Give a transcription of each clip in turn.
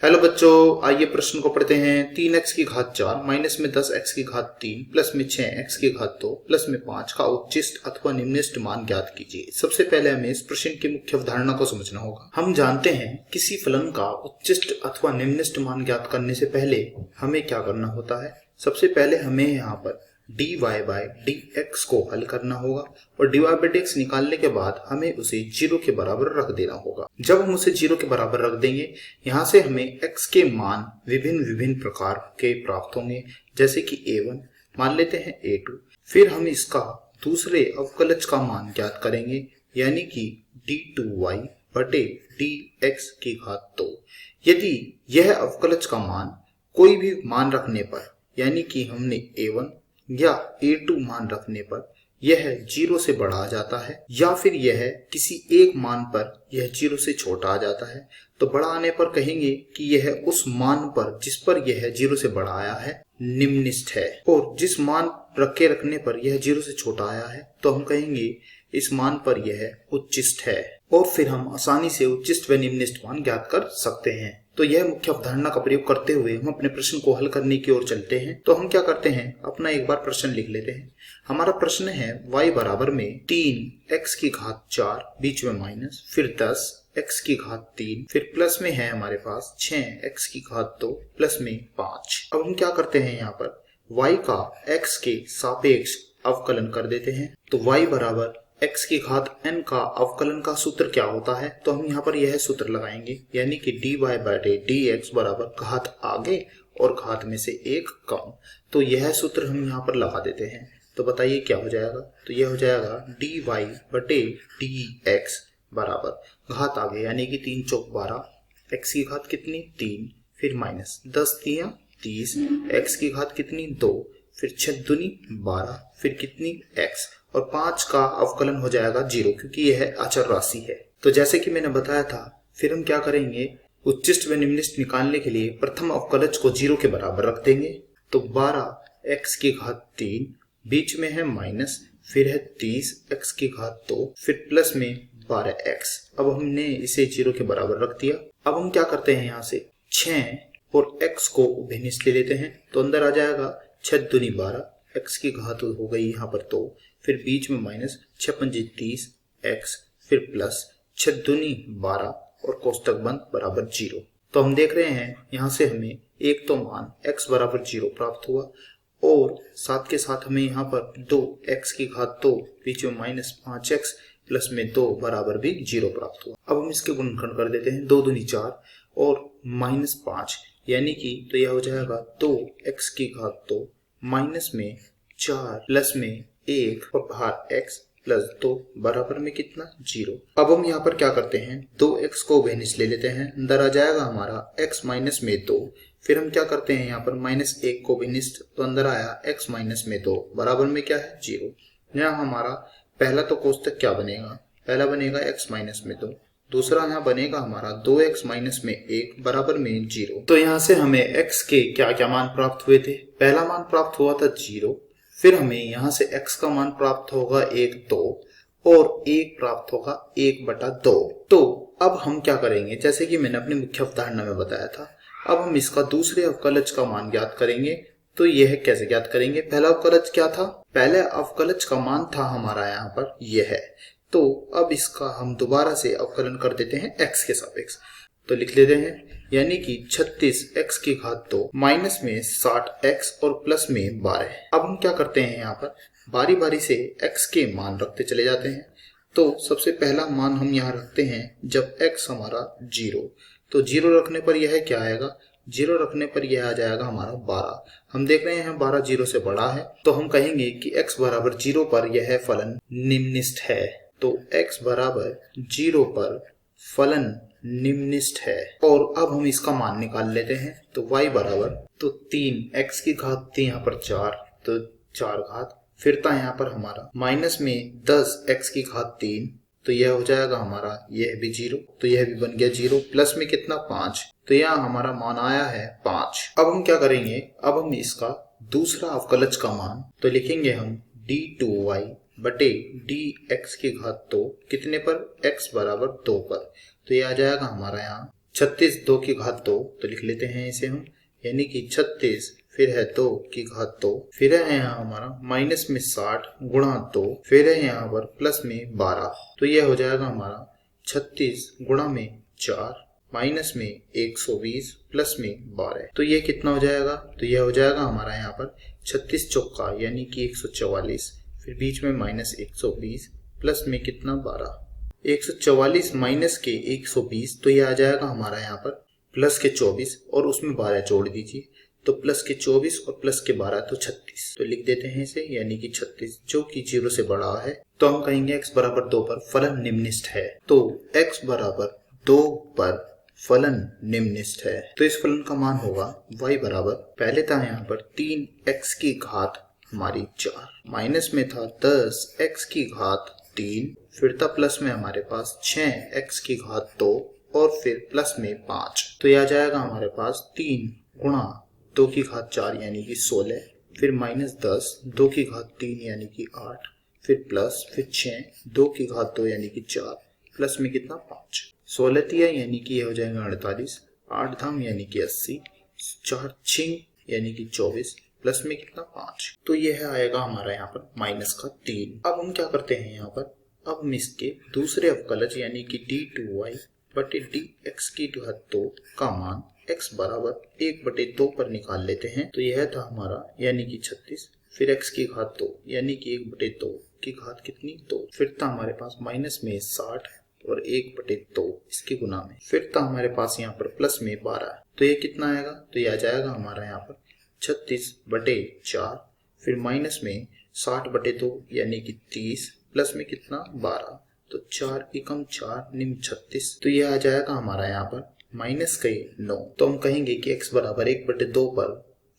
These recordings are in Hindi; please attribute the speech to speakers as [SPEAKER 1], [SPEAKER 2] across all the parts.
[SPEAKER 1] हेलो बच्चों, आइए प्रश्न को पढ़ते हैं। 3x की घात 4 माइनस में 10x की घात 3 प्लस में 6x की घात 2 प्लस में 5 का उच्चिष्ट अथवा निम्निष्ट मान ज्ञात कीजिए। सबसे पहले हमें इस प्रश्न की मुख्य अवधारणा को समझना होगा। हम जानते हैं किसी फलन का उच्चिष्ट अथवा निम्निष्ट मान ज्ञात करने से पहले हमें क्या करना होता है। सबसे पहले हमें यहाँ पर dy बाय dx को हल करना होगा और dy बाय dx निकालने के बाद हमें उसे 0 के बराबर रख देना होगा। जब हम उसे 0 के बराबर रख देंगे, यहाँ से हमें x के मान विभिन्न प्रकार के प्राप्त होंगे, जैसे कि a1 मान लेते हैं a2। फिर हम इसका दूसरे अवकलज का मान ज्ञात करेंगे, यानी कि d2y बटे dx की घात 2। यदि यह अवकलज का मान कोई भी मान रखने पर, यानी कि हमने a1 या a2 मान रखने पर यह 0 से बड़ा आ जाता है, या फिर यह किसी एक मान पर यह 0 से छोटा आ जाता है, तो बड़ा आने पर कहेंगे कि यह उस मान पर जिस पर यह 0 से बड़ा आया है निम्निष्ट है, और जिस मान रखने पर यह 0 से छोटा आया है तो हम कहेंगे इस मान पर यह उच्चिष्ट है। और फिर हम आसानी से उच्चिष्ट व निम्निष्ट मान ज्ञात कर सकते हैं। तो यह मुख्य अवधारणा का प्रयोग करते हुए हम अपने प्रश्न को हल करने की ओर चलते हैं। तो हम क्या करते हैं, अपना एक बार प्रश्न लिख लेते हैं। हमारा प्रश्न है y बराबर में 3x की घात 4 बीच में माइनस, फिर 10x की घात 3, फिर प्लस में है हमारे पास 6x की घात 2 प्लस में 5। अब हम क्या करते हैं, यहाँ पर y का x के सापेक्ष अवकलन कर देते हैं। तो y बराबर x की घात n का अवकलन का सूत्र क्या होता है, तो हम यहाँ पर यह सूत्र लगाएंगे, यानी कि dy बाय dx बराबर घात आगे और घात में से एक कम। तो यह सूत्र हम यहाँ पर लगा देते हैं। तो बताइए क्या हो जाएगा, तो यह हो जाएगा dy बटे dx बराबर घात आगे, यानी कि 3 चौक 12, x की घात कितनी 3, फिर माइनस 10 तिया 30, x की घात कितनी 2, फिर 6 दूनी 12, फिर कितनी x, और 5 का अवकलन हो जाएगा 0, क्योंकि यह अचर राशि है। तो जैसे कि मैंने बताया था, फिर हम क्या करेंगे, उच्चिष्ट व निम्निष्ट निकालने के लिए प्रथम अवकलज को 0 के बराबर रख देंगे। तो 12x की घात 3 बीच में है माइनस, फिर है 30x की घात 2, फिर प्लस में 12x। अब हमने इसे 0 के बराबर रख दिया। अब हम क्या करते हैं, यहाँ से 6 और x को उभयनिष्ठ ले लेते हैं। तो अंदर आ जाएगा 6 दूनी 12, x की घात हो गई यहाँ पर 2, फिर बीच में माइनस 6 पंजे 30 x, फिर प्लस 6 दूनी 12 और कोष्टक बंद बराबर 0। तो हम देख रहे हैं यहाँ से हमें एक तो मान x बराबर 0 प्राप्त हुआ, और साथ के साथ हमें यहाँ पर 2x की घात 2 बीच में माइनस 5x प्लस में 2 बराबर भी 0 प्राप्त हुआ। अब हम इसके गुणनखंड कर देते हैं, 2 दूनी 4 और माइनस 5, यानी कि तो यह हो जाएगा 2x की घात 2 माइनस में 4 प्लस में 1 और बाहर x प्लस 2 बराबर में कितना 0। अब हम यहाँ पर क्या करते हैं, 2x को उभयनिष्ठ ले लेते हैं। अंदर आ जाएगा हमारा x माइनस में 2, फिर हम क्या करते हैं, यहाँ पर माइनस 1 को उभयनिष्ठ, तो अंदर आया x माइनस में 2 बराबर में क्या है 0। यहाँ हमारा पहला तो कोष्टक क्या बनेगा, पहला बनेगा x माइनस में 2, दूसरा यहाँ बनेगा हमारा 2x माइनस में 1 बराबर में 0। तो यहाँ से हमें x के क्या क्या मान प्राप्त हुए थे, पहला मान प्राप्त हुआ था 0, फिर हमें यहाँ से x का मान प्राप्त होगा 1 2, और 1 प्राप्त होगा 1 बटा 2। तो अब हम क्या करेंगे, जैसे कि मैंने अपनी मुख्य अवधारणा में बताया था, अब हम इसका दूसरे अवकलज का मान ज्ञात करेंगे। तो यह कैसे ज्ञात करेंगे, पहला अवकलज क्या था, पहले अवकलज का मान था हमारा यहाँ पर यह है। तो अब इसका हम दोबारा से अवकलन कर देते हैं x के सापेक्ष। तो लिख लेते हैं, यानी कि 36x की घात 2 माइनस में 60x और प्लस में 12। अब हम क्या करते हैं, यहाँ पर बारी बारी से x के मान रखते चले जाते हैं। तो सबसे पहला मान हम यहाँ रखते हैं जब x हमारा 0, तो 0 रखने पर यह क्या आएगा, 0 रखने पर यह आ जाएगा हमारा 12। हम देख रहे हैं 12 0 से बड़ा है, तो हम कहेंगे कि x बराबर 0 पर यह फलन निम्निष्ट है। तो x बराबर 0 पर फलन निम्निष्ट है। और अब हम इसका मान निकाल लेते हैं। तो y बराबर, तो 3x की घात थी यहाँ पर 4, तो 4 घात, फिर था यहाँ पर हमारा माइनस में 10x की घात 3, तो यह हो जाएगा हमारा यह भी 0, तो यह भी बन गया 0, प्लस में कितना 5, तो यहाँ हमारा मान आया है 5। अब हम क्या करेंगे, अब हम इसका दूसरा अवकलज का मान तो लिखेंगे हम d2y बटे dx की घात 2 कितने पर, x बराबर 2 पर। तो ये आ जाएगा हमारा यहाँ 36 2 की घात 2, तो लिख लेते हैं इसे हम, यानी कि 36 फिर है 2 की घात 2, फिर है यहाँ हमारा माइनस में 60 गुणा 2, फिर है यहाँ पर प्लस में 12। तो यह हो जाएगा हमारा 36 गुणा में 4 माइनस में 120 प्लस में 12। तो ये कितना हो जाएगा, तो यह हो जाएगा हमारा यहाँ पर 36 चौका यानी कि 144, फिर बीच में माइनस 120 प्लस में कितना 12। 144 माइनस के 120, तो यह आ जाएगा हमारा यहाँ पर प्लस के 24 और उसमें 12 जोड़ दीजिए, तो प्लस के 24 और प्लस के 12 तो 36। तो लिख देते हैं इसे, यानी कि 36 जो कि 0 से बड़ा है। तो हम कहेंगे x बराबर 2 पर फलन निम्नलिखित है। तो x बराबर 2 पर फलन निम्नलिखित है, तो इस फलन का मान होगा y बराबर, पहले था यहाँ पर 3x की घात हमारी 4, माइनस में था 10x की घात 3, फिर था प्लस में हमारे पास 6x की घात 2 और फिर प्लस में 5। तो यह आ जाएगा हमारे पास 3 गुणा 2 की घात 4 यानी कि 16, फिर माइनस 10 2 की घात 3 यानी कि 8, फिर प्लस फिर 6 2 की घात 2 यानी कि 4, प्लस में कितना 5। 16 तिया यानी कि यह हो जाएगा 48, 8 धाम यानी कि 80, 4 छिंग यानी कि 24, प्लस में कितना 5। तो यह आएगा हमारा यहाँ पर माइनस का 3। अब हम क्या करते हैं यहाँ पर, अब हम इसके दूसरे अवकलज यानी कि d2y बटे dx की घात 2 का मान x बराबर 1/2 पर निकाल लेते हैं। तो यह था हमारा यानी कि 36, फिर x की घात 2 यानी कि 1/2 की घात कितनी 2, फिर था हमारे पास माइनस में 60 और 1/2 इसके गुना में, फिर था हमारे पास यहाँ पर प्लस में 12। तो ये कितना आएगा, तो यह आ जाएगा हमारा यहाँ पर 36/4, फिर माइनस में 60/2 यानी कि 30, प्लस में कितना 12, तो 4 एकम 4 निम्न 36। तो यह आ जाएगा हमारा यहाँ पर माइनस के 9। तो हम कहेंगे कि x बराबर 1/2 पर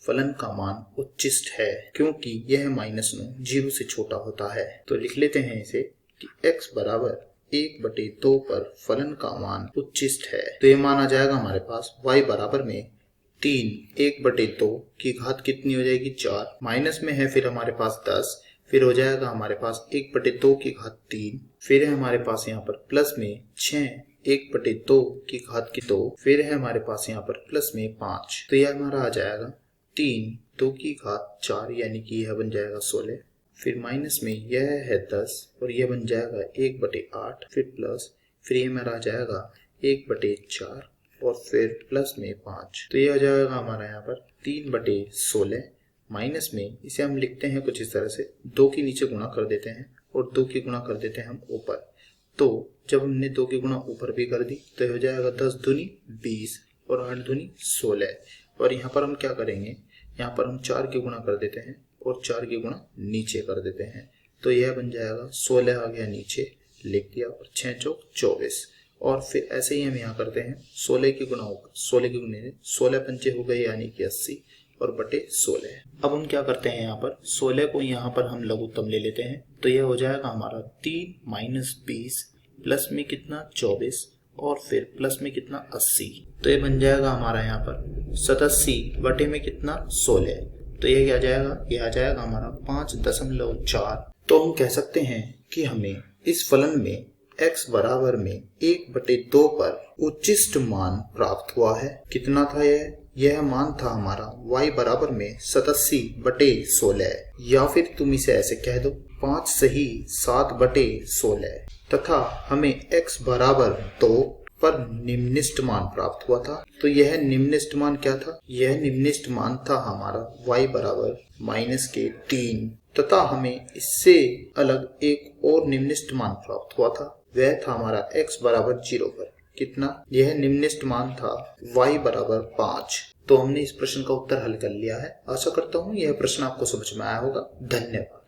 [SPEAKER 1] फलन का मान उच्चिष्ट है, क्योंकि यह -9 0 से छोटा होता है। तो लिख लेते हैं इसे कि x बराबर 1/2 पर फलन का मान उच्चिष्ट है। तो यह मान आ जाएगा हमारे पास y बराबर में 3 1/2 की घात कितनी हो जाएगी 4, माइनस में है फिर हमारे पास 10, फिर हो जाएगा हमारे पास 1/2 की घात 3, फिर है हमारे पास यहाँ पर प्लस में 6 1/2 की घात की 2, फिर है हमारे पास यहाँ पर प्लस में 5। तो यह हमारा आ जाएगा 3 2 की घात 4 यानी कि यह बन जाएगा 16, फिर माइनस में यह है 10 और यह बन जाएगा 1/8, फिर प्लस फिर यह हमारा आ जाएगा 1/4 और फिर प्लस में 5। तो यह हो जाएगा हमारा यहाँ पर 3/16, माइनस में इसे हम लिखते हैं कुछ इस तरह से, 2 के नीचे गुणा कर देते हैं और 2 की गुणा कर देते हैं हम ऊपर। तो जब हमने 2 की गुणा ऊपर भी कर दी तो हो जाएगा 10 दूनी 20 और 8 दूनी 16। और यहाँ पर हम क्या करेंगे, यहाँ पर हम 4 की गुणा कर देते हैं और 4 की गुणा नीचे कर देते हैं। तो यह बन जाएगा 16 आ गया नीचे लिख दिया और 6 चौक 24, और फिर ऐसे ही हम यहाँ करते हैं 16 की गुणा ऊपर 16 की गुणे 16 पंचे हो गए यानी कि 80 और बटे 16। अब हम क्या करते हैं, यहाँ पर 16 को यहाँ पर हम लघुत्तम ले लेते हैं। तो यह हो जाएगा हमारा 3 - 20 प्लस में कितना 24 और फिर प्लस में कितना 80। तो ये बन जाएगा हमारा यहाँ पर 87 बटे में कितना 16। तो ये क्या जाएगा, ये आ जाएगा हमारा 5.4। तो हम कह सकते हैं कि हमें इस फलन में x बराबर में 1/2 पर उच्चिष्ट मान प्राप्त हुआ है। कितना था यह मान था हमारा y बराबर में 87/16, या फिर तुम इसे ऐसे कह दो 5 सही 7/16, तथा हमें x बराबर 2 पर निम्नलिखित मान प्राप्त हुआ था। तो यह निम्नलिखित मान क्या था, यह निम्नलिखित मान था हमारा y बराबर -3, तथा हमें इससे अलग एक और निम्नलिखित मान प्राप्त हुआ था, वह था हमारा x बराबर 0 पर कितना, यह निम्नलिखित मान था y बराबर 5। तो हमने इस प्रश्न का उत्तर हल कर लिया है। आशा करता हूँ यह प्रश्न आपको समझ में आया होगा। धन्यवाद।